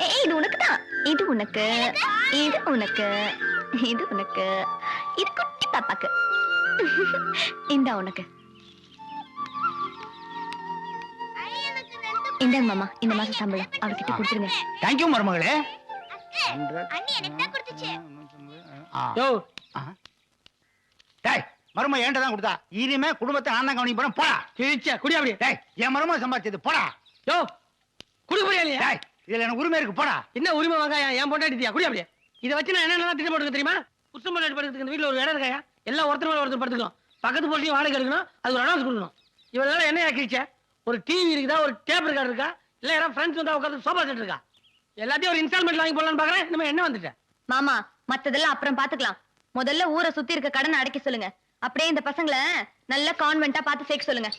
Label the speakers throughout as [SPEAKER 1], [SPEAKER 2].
[SPEAKER 1] ஏய், இது உனக்கு தான். இது உனக்கு, இது உனக்கு, இது உனக்கு, இது குட்டி பாப்பாக்கு. இந்த உனக்கு. இந்தாங்க மாமா, இந்த மாசம் சம்பளம் அவர்கிட்ட கொடுத்துருங்க.
[SPEAKER 2] தேங்க்யூ மருமகளே. மரும ஏன்டா தான் கொடுத்தா? இனிமே குடும்பத்தை நான் தான் கவனிக்க போறேன். போடா கிழிச்சா குடி. அப்படியே டேய், என் மருமக சம்பாதிச்சது. போடா யோ, குடுக்க போறியா? டேய், இதுல எனக்கு உரிமை இருக்கு. போடா. என்ன உரிமை வாங்க? என் பொண்டாட்டியா? குடி. அப்படியே இதை வச்சு நான் என்னென்ன திட்டம் போட்டுக்க தெரியுமா? புருஷன் பொண்டாட்டி படுக்கிறதுக்கு இந்த வீட்டுல ஒரு இடம் இருக்காயா? எல்லாம் ஒருத்தர் மேல ஒருத்தர் படுத்துக்கணும். பக்கத்து போட்டியும் வாடகை எடுக்கணும். அது ஒரு அட்வான்ஸ் கொடுக்கணும். இவனால என்ன கிழிச்ச? ஒரு டிவி இருக்குதா? ஒரு டேப் ரெக்கார்டு இருக்கா? இல்ல யாராவது ஃப்ரெண்ட்ஸ் வந்தா உட்காந்து சோபா செட் இருக்கா? எல்லாத்தையும் ஒரு இன்ஸ்டால்மெண்ட் வாங்கி போடலான்னு பாக்குறேன். நம்ம என்ன வந்துட்டேன்
[SPEAKER 1] மாமா, மத்ததெல்லாம் அப்புறம் பாத்துக்கலாம். முதல்ல ஊரை சுத்தி இருக்க கடனை அடைக்க சொல்லுங்க. அப்படியே இந்த பசங்களை நல்ல கான்வென்ட்டா பார்த்து சேர்க்க சொல்லுங்க.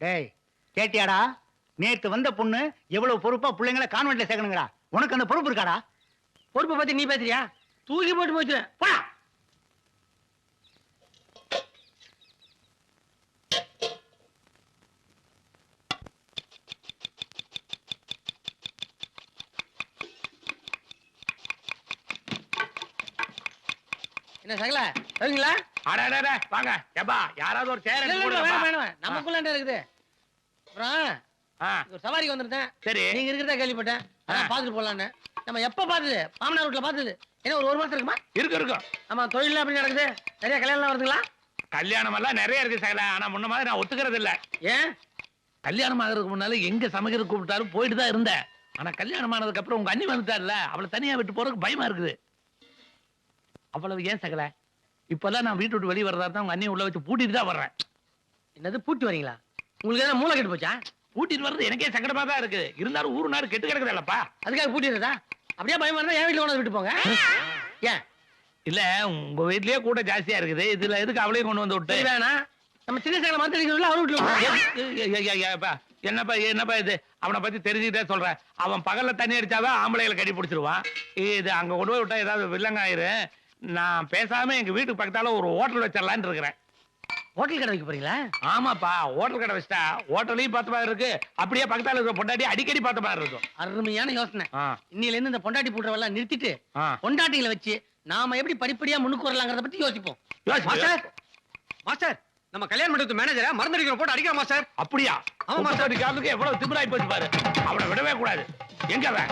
[SPEAKER 2] டேய், கேட்டியாடா? நேத்து வந்த பொண்ணு எவ்வளவு பொறுப்பா பிள்ளைங்களை கான்வென்ட்ல சேர்க்கணுங்கடா. உனக்கு அந்த பொறுப்பு இருக்காடா? பொறுப்பை பத்தி நீ பேசுறியா? தூக்கி போட்டு போச்சு. போடா. என்ன சகல சரிங்களா?
[SPEAKER 3] அட வாங்க. ஏப்பா, யாராவது ஒரு சேர்
[SPEAKER 2] நமக்குள்ள இருக்குது. அப்புறம் ஒரு சவாரிக்கு வந்திருந்தேன்.
[SPEAKER 3] சரி,
[SPEAKER 2] நீங்க இருக்கிறதா கேள்விப்பட்டேன். பாத்துட்டு போலான்னு. நம்ம எப்ப பார்த்தது? மாமனார் வீட்டுல பார்த்தது. என்ன ஒரு மாசம் இருக்குமா?
[SPEAKER 3] இருக்கும்.
[SPEAKER 2] ஆமா, தொழில் எப்படி நடக்குது? நிறைய கல்யாணம் வருதுங்களா?
[SPEAKER 3] கல்யாணம் எல்லாம் நிறைய இருக்கு சகல. ஆனா முன்ன மாதிரி நான் ஒத்துக்கிறது இல்ல.
[SPEAKER 2] ஏன்?
[SPEAKER 3] கல்யாணம் ஆகிறதுக்கு முன்னால எங்க சமைக்கிற கூப்பிட்டாலும் போயிட்டு தான் இருந்தேன். ஆனா கல்யாணம் ஆனதுக்கு அப்புறம் உங்க அண்ணி வந்துட்டார்ல, அவளை தனியா விட்டு போறதுக்கு பயமா இருக்குது. அவ்வளவு ஏன் சகல? இப்பதான் நான் வீட்டு விட்டு வெளியே வர்றதா தான் உங்க அண்ணியை உள்ள வச்சு பூட்டிட்டு தான் வர்றேன்.
[SPEAKER 2] என்னது பூட்டி வரீங்களா? உங்களுக்கு ஏதாவது மூளை கெட்டு போச்சா?
[SPEAKER 3] பூட்டிட்டு வர்றது எனக்கே சங்கடமா தான் இருக்கு. இருந்தாலும் ஊரு நாடு கெட்டு கிடக்குதுல்லப்பா.
[SPEAKER 2] அதுக்காக பூட்டிடுறதா? அப்படியே பயமா இருந்தா என் வீட்டுல கொண்டு விட்டு போங்க. ஏன்?
[SPEAKER 3] இல்ல, உங்க வீட்லயே கூட ஜாஸ்தியா இருக்குது. இதுல எதுக்கு அவளையும் கொண்டு வந்து விட்டு?
[SPEAKER 2] வேணாம், நம்ம சின்ன சகல மாத்திரிக்கல அவர்
[SPEAKER 3] வீட்டுல. என்னப்பா இது? அவனை பத்தி தெரிஞ்சுக்கிட்டே சொல்றேன். அவன் பகல்ல தண்ணி அடிச்சாதான் ஆம்பளைகளை கட்டி பிடிச்சிருவான். இது அங்க கொண்டு போய் விட்டா ஏதாவது வில்லங்காயிரு. நான் பேசாம எங்க வீட்டுக்கு பக்கத்தால ஒரு ஹோட்டல் வச்சிடலான்னு இருக்கிறேன்.
[SPEAKER 2] ஹோட்டல் கடை வைக்க போறீங்களா?
[SPEAKER 3] ஆமாப்பா, ஹோட்டல் கடை வச்சிட்டா ஹோட்டலையும் பார்த்த மாதிரி இருக்கு, அப்படியே பக்கத்தால இருக்க பொண்டாட்டி அடிக்கடி பார்த்த மாதிரி இருக்கும்.
[SPEAKER 2] அருமையான யோசனை. இன்னில இருந்து இந்த பொண்டாட்டி போடுறவெல்லாம் நிறுத்திட்டு பொண்டாட்டிகளை வச்சு நாம எப்படி படிப்படியா முன்னுக்கு வரலாங்கிறத பத்தி யோசிப்போம்.
[SPEAKER 4] மாஸ்டர், நம்ம கல்யாண மண்டபத்து மேனேஜரா மறந்தடிக்கிற போட்டு அடிக்கிற மாஸ்டர்.
[SPEAKER 3] அப்படியா?
[SPEAKER 4] ஆமா மாஸ்டர்.
[SPEAKER 3] காலத்துக்கு எவ்வளவு திமிராய் போச்சு பாரு. அவனை விடவே கூடாது. எங்க அவன்?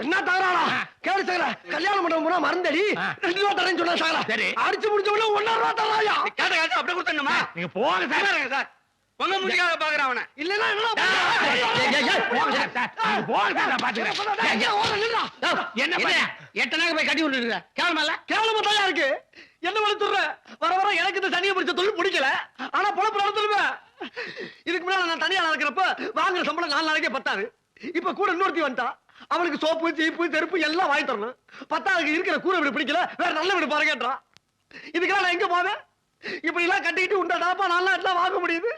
[SPEAKER 4] என்ன தகராளா? கேளு சகல, கல்யாண மண்டபம் போனா மறந்தடி 2 ரூபா தரேன்னு சொன்னா சகல.
[SPEAKER 3] சரி,
[SPEAKER 4] அடிச்சு முடிச்ச உடனே 1.5 ரூபா தராயா? கேட்ட அப்படியே கொடுத்தணுமா?
[SPEAKER 3] நீங்க போங்க சார்.
[SPEAKER 4] சார் உங்க முடிக்காக பாக்குறேன் அவனை. இல்லன்னா
[SPEAKER 2] என்ன எட்டனாக போய் கட்டி விட்டுருக்க? கேவலமா
[SPEAKER 4] கேவலமா இருக்கு. என்ன வளர்த்துற? வர வர எனக்கு இந்த தனியை பிடிச்ச தொழில் பிடிக்கல. ஆனா பொழப்பு நடத்துருவேன். இதுக்கு முன்னால நான் தனியா நடக்கிறப்ப வாங்குற சம்பளம் 4 நாளைக்கே பத்தாது. இப்ப கூட இன்னொருத்தி வந்துட்டா. அவனுக்கு சோப்பு சீப்பு செருப்பு எல்லாம் வாங்கி தரணும். பத்தாவதுக்கு இருக்கிற கூரை வீடு பிடிக்கல, வேற நல்ல வீடு பாருங்கன்றான். இதுக்கெல்லாம் நான் எங்க போவேன்? இப்படி எல்லாம் கட்டிக்கிட்டு உண்டா தாப்பா நல்லா எல்லாம் வாங்க முடியுது.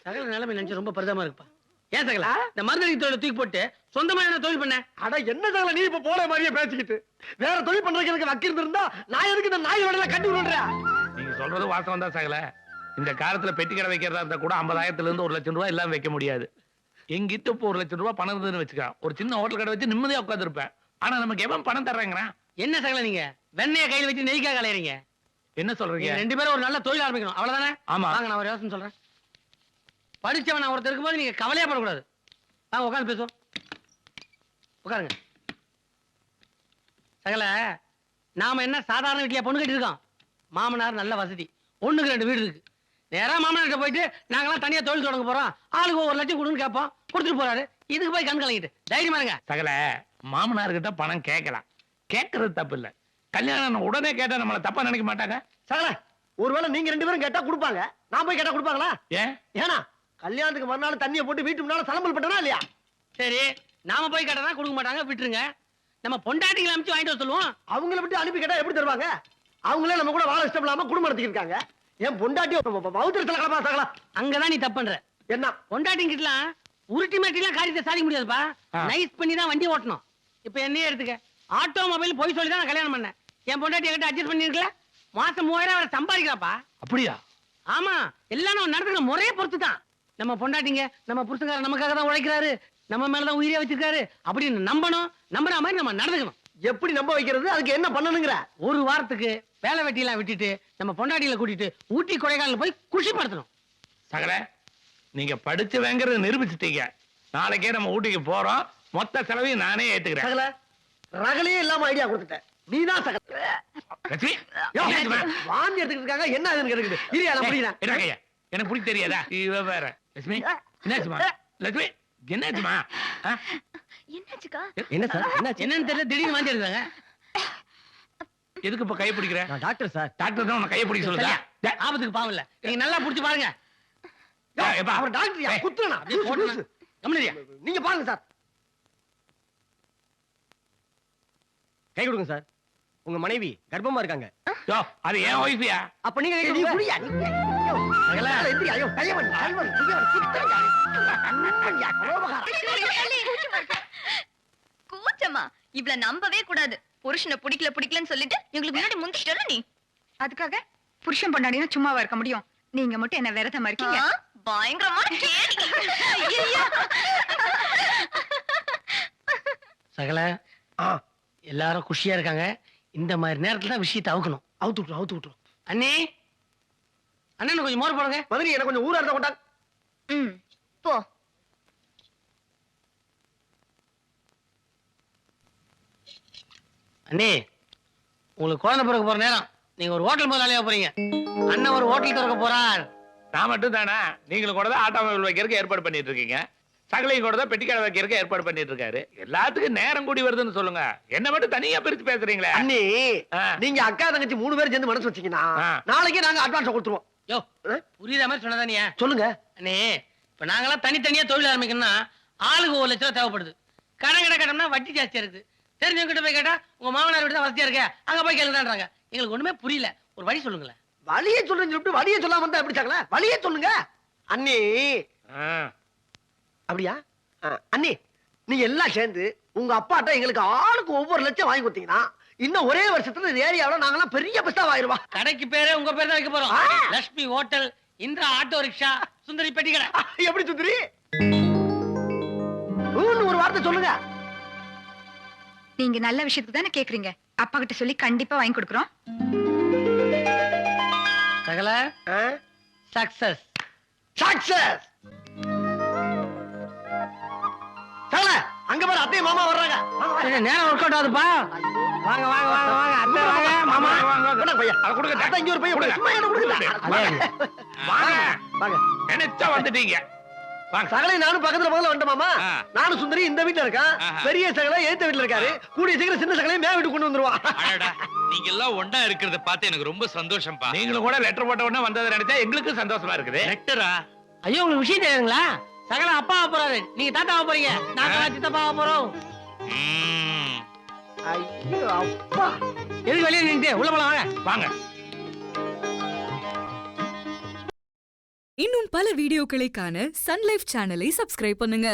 [SPEAKER 2] சகல நிலைமை நினைச்சு ரொம்ப பரிதாபமா இருக்குப்பா. ஏன் சகல இந்த மருந்தடி தொழிலை தூக்கி போட்டு சொந்தமா என்ன தொழில் பண்ண?
[SPEAKER 4] அட என்ன சகல நீ இப்ப போல மாதிரியே பேசிக்கிட்டு வேற தொழில் பண்றதுக்கு எனக்கு வக்கிருந்து இருந்தா நான் எதுக்கு இந்த நாய் வடையில கட்டி விடுறேன்?
[SPEAKER 3] நீங்க சொல்றது வாசம் தான் சகல. இந்த காலத்துல பெட்டி கடை வைக்கிறதா இருந்தா கூட 50,000 இருந்து 1 லட்சம் ரூபாய் எல்லாம் வைக்க முடியாது. எங்கிட்ட இப்போ 1 லட்சம் ரூபாய் பணம் இருந்ததுன்னு வச்சுக்கா, ஒரு சின்ன ஹோட்டல் கடை வச்சு நிம்மதியா உட்கார்ந்து இருப்பேன். ஆனா நமக்கு எவன் பணம் தர்றாங்கிறான்?
[SPEAKER 2] என்ன சகல நீங்க வெண்ணைய கையில வச்சு நெய்க்காக கலையறீங்க?
[SPEAKER 3] என்ன சொல்றீங்க?
[SPEAKER 2] 2 பேரும் ஒரு நல்ல தொழில் ஆரம்பிக்கணும், அவ்வளவுதானே?
[SPEAKER 3] ஆமா.
[SPEAKER 2] வாங்க நான் ஒரு யோசனை சொல்றேன். படிச்சவன் நான் ஒருத்தர் இருக்கும்போது நீங்க கவலையா படக்கூடாது. வாங்க உட்காந்து பேசுவோம். உட்காருங்க. சகல நாம என்ன சாதாரண வீட்லயா பொண்ணு கட்டி இருக்கோம்? மாமனார் நல்ல வசதி, 1க்கு 2 வீடு இருக்கு. நேரா மாமனார்கிட்ட போயிட்டு நாங்கெல்லாம் தனியா தொழில் தொடங்க போறோம், ஆளுக்கு 1 லட்சம் கொடுன்னு கேட்போம், கொடுத்துட்டு போறாரு. இதுக்கு போய் கண் கலங்கிட்டு தைரியமா இருங்க.
[SPEAKER 3] சகல மாமனார்கிட்ட பணம் கேட்கலாம், கேட்கறது தப்பு இல்ல. கல்யாணம் உடனே கேட்டா நம்மள தப்பா நினைக்க மாட்டாங்க.
[SPEAKER 4] சகல ஒருவேளை நீங்க 2 பேரும் கேட்டா கொடுப்பாங்க, நான் போய் கேட்டா கொடுப்பாங்களா?
[SPEAKER 3] ஏன்?
[SPEAKER 4] ஏன்னா கல்யாணத்துக்கு மறுநாள் தண்ணியை போட்டு வீட்டு முன்னால சலம்பல் பட்டனா இல்லையா?
[SPEAKER 2] சரி, நாம போய் கேட்டா கொடுக்க மாட்டாங்க, விட்டுருங்க. நம்ம பொண்டாட்டிகளை அனுப்பிச்சு வாங்கிட்டு வர சொல்லுவோம்.
[SPEAKER 4] அவங்கள விட்டு அனுப்பி கேட்டா எப்படி தருவாங்க? அவங்களே நம்ம கூட வாழ இஷ்டம் இல்லாம குடும்பம் நடத்திட்டு இருக்காங்க. என் பொண்டாட்டி பௌத்திரத்துல கிளம்பா சாகலா.
[SPEAKER 2] அங்கதான் நீ தப்பு பண்ற.
[SPEAKER 4] என்ன
[SPEAKER 2] பொண்டாட்டிங்கிட்டலாம் உருட்டி மாட்டிலாம் காரியத்தை சாதிக்க முடியாதுப்பா. நைஸ் பண்ணி தான் வண்டி ஓட்டணும். இப்ப என்னையே எடுத்துக்க, ஆட்டோமொபைல் போய் சொல்லி தான் நான் கல்யாணம் பண்ணேன். என் பொண்டாட்டி என்கிட்ட அட்ஜஸ்ட் பண்ணிருக்கல, மாசம் 3000 அவரை சம்பாதிக்கிறாப்பா.
[SPEAKER 3] அப்படியா?
[SPEAKER 2] ஆமா, எல்லாம் நம்ம நடத்துக்கிற முறையை பொறுத்து தான். நம்ம பொண்டாட்டிங்க நம்ம புருஷங்கார நமக்காக தான் உழைக்கிறாரு, நம்ம மேலதான் உயிரே வச்சிருக்காரு அப்படின்னு நம்பணும். நம்புற மாதிரி நம்ம நடந்துக்கணும்.
[SPEAKER 4] எப்படி நம்ப வைக்கிறது? அதுக்கு என்ன பண்ணணுங்கிற?
[SPEAKER 2] ஒரு வாரத்துக்கு வேலை வெட்டியெல்லாம் விட்டுட்டு நம்ம பொண்டாட்டிகளை கூட்டிட்டு ஊட்டி கொடைக்கானல் போய் குஷிப்படுத்தணும்.
[SPEAKER 3] சகல, நீங்க படிச்சவங்கிறத நிரூபிச்சுட்டீங்க. நாளைக்கே நம்ம ஊட்டிக்கு போறோம். மொத்த செலவையும் நானே ஏத்துக்கிறேன்.
[SPEAKER 4] சகல, ரகலையே இல்லாம ஐடியா கொடுத்துட்டேன். நீதான் சகல.
[SPEAKER 3] லட்சுமி,
[SPEAKER 4] யோ,
[SPEAKER 3] என்னாச்சும்மா?
[SPEAKER 4] வாந்தி எடுத்துக்கிட்டு இருக்காங்க. என்ன ஆகுதுன்னு கேக்குது. இரியா நான் புரியல.
[SPEAKER 3] என்ன கையா? எனக்கு பிடிக்க தெரியாதா? இவ வேற. லட்சுமி, என்னாச்சுமா? லட்சுமி, என்னாச்சுமா? ஆ?
[SPEAKER 1] என்னாச்சுக்கா?
[SPEAKER 4] என்ன சார்? என்ன
[SPEAKER 2] என்னன்னு தெரியல, திடீர்னு வாந்தி எடுத்தாங்க.
[SPEAKER 3] எதுக்கு இப்ப கையை பிடிக்கிற?
[SPEAKER 4] நான் டாக்டர் சார்.
[SPEAKER 3] டாக்டர் தான் உன்னை கையை பிடிக்க சொல்லுதா? டேய்,
[SPEAKER 2] ஆபத்துக்கு பாவம் இல்ல, நீங்க நல்லா புடிச்சு பாருங்க.
[SPEAKER 3] டேய், எப்பா?
[SPEAKER 4] அவர் டாக்டர்
[SPEAKER 3] ஏய்,
[SPEAKER 4] குத்துறனா?
[SPEAKER 2] போட்டுனா. கம்முனியா.
[SPEAKER 4] நீங்க பாருங்க சார். கை கொடுங்க சார். உங்க மனைவி கர்ப்பமா இருக்காங்க.
[SPEAKER 3] யோ, அது ஏன் ஒய்ஃபியா?
[SPEAKER 4] அப்ப நீங்க கை கொடுங்க. புரியா? சகல, எந்திரி. ஐயோ, கையவன், கல்வன், புயவன், குத்துறயா? அண்ணன்யா, கோபகார.
[SPEAKER 1] கூச்சமா? இவ்ள நம்பவே கூடாது. புருஷனை பிடிக்கலன்னு சொல்லிட்டு எங்களுக்கு முன்னாடி முந்திச்சிட்டல நீ.
[SPEAKER 5] அதுக்காக புருஷன் பொண்டாடினா சும்மாவா இருக்க முடியும்? நீங்க மட்டும் என்ன விரதமா இருக்கீங்க.
[SPEAKER 1] பயங்கரமான கேடி. ஐயையோ.
[SPEAKER 2] சகல, எல்லாரும் குஷியா இருக்காங்க. இந்த மாதிரி நேரத்துல தான் விஷயத்தை அவுக்கணும்.
[SPEAKER 4] அவுத்து விட்டுரும்.
[SPEAKER 2] அண்ணே, அண்ணன் கொஞ்சம் மோர் போடுங்க.
[SPEAKER 4] மதுரை எனக்கு கொஞ்சம் ஊரா இருந்தா கொண்டாங்க.
[SPEAKER 1] ம், போ.
[SPEAKER 2] அண்ணே, உங்களுக்கு குழந்தை பிறக்க போற நேரம். நீங்க ஒரு ஹோட்டல் முதலாளியா போறீங்க. அண்ணன் ஒரு ஹோட்டல் திறக்க போறார்.
[SPEAKER 3] நான் மட்டும் தானே? நீங்களும் கூட தான் ஆட்டோமொபைல் வைக்கிறதுக்கு ஏற்பாடு பண்ணிட்டு இருக்கீங்க. சகலையும் கூட தான் பெட்டிக்கடை வைக்கிறதுக்கு ஏற்பாடு பண்ணிட்டு இருக்காரு. எல்லாத்துக்கும் நேரம் கூடி வருதுன்னு சொல்லுங்க. என்ன மட்டும் தனியா பிரிச்சு பேசுறீங்களே?
[SPEAKER 4] அண்ணி,
[SPEAKER 3] ஆ.
[SPEAKER 4] நீங்க அக்கா தங்கச்சி 3 பேரும் சேர்ந்து மனசு வச்சீங்கன்னா
[SPEAKER 3] ஆ.
[SPEAKER 4] நாளைக்கே நாங்க அட்வான்ஸ் கொடுத்துருவோம்.
[SPEAKER 2] யோ, புரியுற மாதிரி சொன்னதானியா?
[SPEAKER 4] சொல்லுங்க.
[SPEAKER 2] அண்ணே, இப்ப நாங்கெல்லாம் தனித்தனியா தொழில் ஆரம்பிக்கணும்னா ஆளுக்கு 1 லட்சம் ரூபாய் தேவைப்படுது. கடன் கட்டணும்னா வட்டி ஜாஸ்தியா இருக்குது. தெரிஞ்சவங்க கிட்ட போய் கேட்டா உங்க மாமனார் வீடு தான் வசதியா இருக்க, அங்க போய் கேளுங்கன்றாங்க. எங்களுக்கு ஒண்ணுமே புரியல. ஒரு வழி சொல்லுங்களேன்.
[SPEAKER 4] வழியே சொல்றேன்னு சொல்லிட்டு வழியே சொல்லாம வந்தா எப்படி சாக்கல? வழியே சொல்லுங்க அண்ணி.
[SPEAKER 3] ஆ.
[SPEAKER 4] அப்படியா? அண்ணி, நீங்க எல்லாம் சேர்ந்து உங்க அப்பாட்ட எங்களுக்கு ஆளுக்கு ஒவ்வொரு லட்சம் வாங்கி கொடுத்தீங்கன்னா இன்னும் ஒரே வருஷத்துல இந்த ஏரியாவில் நாங்கெல்லாம் பெரிய பஸ்டா ஆயிருவா.
[SPEAKER 2] கடைக்கு பேரே உங்க பேர் தான் வைக்க போறோம்.
[SPEAKER 4] ஆ.
[SPEAKER 2] Lakshmi hotel, Indira auto rickshaw, Sundari பெட்டிக்கடை.
[SPEAKER 4] எப்படி சுந்தரி? ஒரு வார்த்தை சொல்லுங்க.
[SPEAKER 5] நீங்க நல்ல விஷயத்துக்கு தானே கேக்குறீங்க. அப்பா கிட்ட சொல்லி கண்டிப்பா வாங்கி கொடுக்குறோம்.
[SPEAKER 2] சகல, சக்சஸ்.
[SPEAKER 4] சக்சஸ். சகல, அங்க பாரு அத்தை மாமா வர்றாங்க. வாங்க, வாங்க.
[SPEAKER 2] நேரம் ஒர்க் அவுட் ஆகுதுப்பா. வாங்க வாங்க வாங்க வாங்க. அத்தை வாங்க, மாமா.
[SPEAKER 4] கொண்டாங்க பையன்.
[SPEAKER 3] அதை கொடுங்க.
[SPEAKER 4] அத்தை இங்க ஒரு பையன் கொடுங்க. சும்மா என்ன கொடுங்க.
[SPEAKER 3] வாங்க.
[SPEAKER 4] வாங்க.
[SPEAKER 3] நினைச்சா வந்துட்டீங்க. வாங்க.
[SPEAKER 4] சகலை நானும் பக்கத்துல வந்துட்டேன் மாமா.
[SPEAKER 6] ஆ.
[SPEAKER 4] நானும் சுந்தரி இந்த வீட்டுல இருக்கேன்.
[SPEAKER 6] ஆஹா.
[SPEAKER 4] பெரிய சகலை ஏத்த வீட்டுல இருக்காரு. கூடிய சீக்கிரம் சின்ன சகலையும் மே வீட்டுக்கு கொண்டு வந்துருவா.
[SPEAKER 6] அடடா, நீங்க எல்லாம் ஒண்ணா இருக்கிறத பார்த்து எனக்கு ரொம்ப சந்தோஷம்பா.
[SPEAKER 3] நீங்களும் கூட லெட்டர் போட்ட உடனே வந்ததை நினைச்சா எங்களுக்கு சந்தோஷமா இருக்குது.
[SPEAKER 6] லெட்டரா?
[SPEAKER 2] ஐயோ, உங்களுக்கு விஷயம் தெரியுங்களா? சகல அப்பா போறாரு, நீங்க தாத்தா போறீங்க, நாங்க சித்தப்பா போறோம்.
[SPEAKER 6] ம்.
[SPEAKER 4] ஐயோ அப்பா.
[SPEAKER 2] எதுக்கு வெளியே நின்று உள்ள போலாம் வாங்க.
[SPEAKER 3] வாங்க.
[SPEAKER 7] இன்னும் பல வீடியோக்களை காண சன் லைஃப் சேனலை சப்ஸ்கிரைப் பண்ணுங்க.